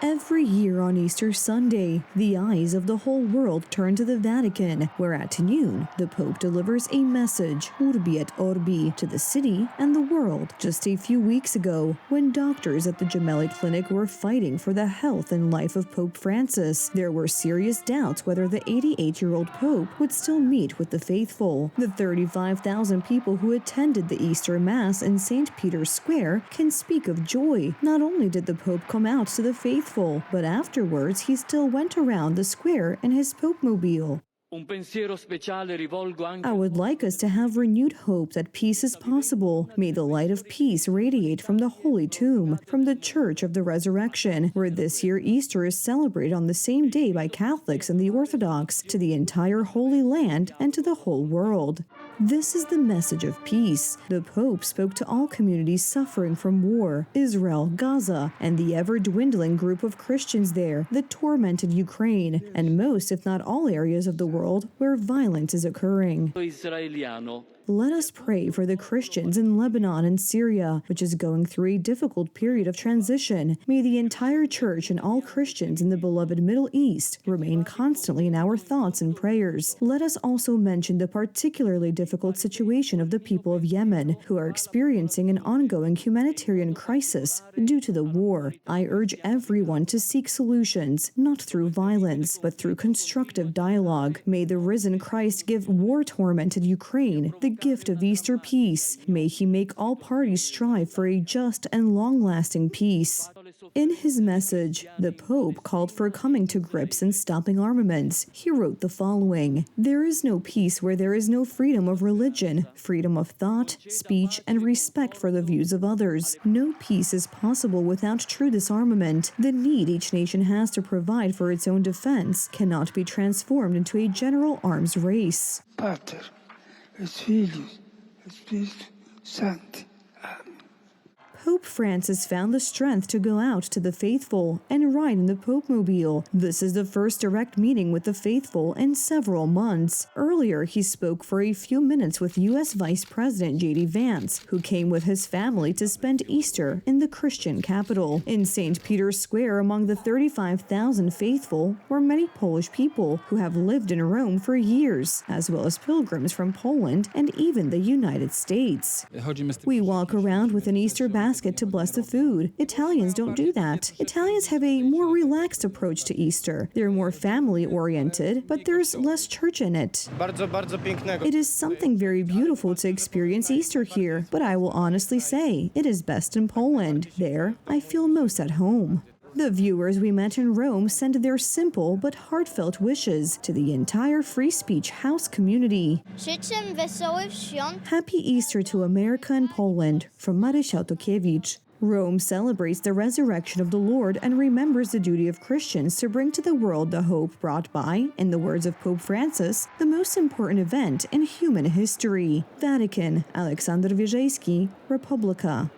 Every year on Easter Sunday, the eyes of the whole world turn to the Vatican, where at noon, the Pope delivers a message, Urbi et Orbi, to the city and the world. Just a few weeks ago, when doctors at the Gemelli Clinic were fighting for the health and life of Pope Francis, there were serious doubts whether the 88-year-old Pope would still meet with the faithful. The 35,000 people who attended the Easter Mass in St. Peter's Square can speak of joy. Not only did the Pope come out to the faithful, but afterwards he still went around the square in his Pope-mobile. I would like us to have renewed hope that peace is possible. May the light of peace radiate from the Holy Tomb, from the Church of the Resurrection, where this year Easter is celebrated on the same day by Catholics and the Orthodox, to the entire Holy Land and to the whole world. This is the message of peace. The Pope spoke to all communities suffering from war, Israel, Gaza, and the ever-dwindling group of Christians there, the tormented Ukraine, and most, if not all, areas of the world where violence is occurring. Let us pray for the Christians in Lebanon and Syria, which is going through a difficult period of transition. May the entire Church and all Christians in the beloved Middle East remain constantly in our thoughts and prayers. Let us also mention the particularly difficult situation of the people of Yemen, who are experiencing an ongoing humanitarian crisis due to the war. I urge everyone to seek solutions, not through violence, but through constructive dialogue. May the risen Christ give war-tormented Ukraine the gift of Easter peace. May he make all parties strive for a just and long-lasting peace. In his message, the Pope called for coming to grips and stopping armaments. He wrote the following: "There is no peace where there is no freedom of religion, freedom of thought, speech, and respect for the views of others. No peace is possible without true disarmament. The need each nation has to provide for its own defense cannot be transformed into a general arms race." Pater, et Filius, et Spiritus Sancti. Amen. Pope Francis found the strength to go out to the faithful and ride in the Pope-mobile. This is the first direct meeting with the faithful in several months. Earlier, he spoke for a few minutes with U.S. Vice President J.D. Vance, who came with his family to spend Easter in the Christian capital. In St. Peter's Square, among the 35,000 faithful, were many Polish people who have lived in Rome for years, as well as pilgrims from Poland and even the United States. We walk around with an Easter basket to bless the food. Italians don't do that. Italians have a more relaxed approach to Easter. They're more family-oriented, but there's less church in it. It is something very beautiful to experience Easter here, but I will honestly say, it is best in Poland. There, I feel most at home. The viewers we met in Rome sent their simple but heartfelt wishes to the entire Free Speech House community. Happy Easter to America and Poland, from Marysia Tokiewicz. Rome celebrates the resurrection of the Lord and remembers the duty of Christians to bring to the world the hope brought by, in the words of Pope Francis, the most important event in human history. Vatican, Aleksander Wierzejski, Republika.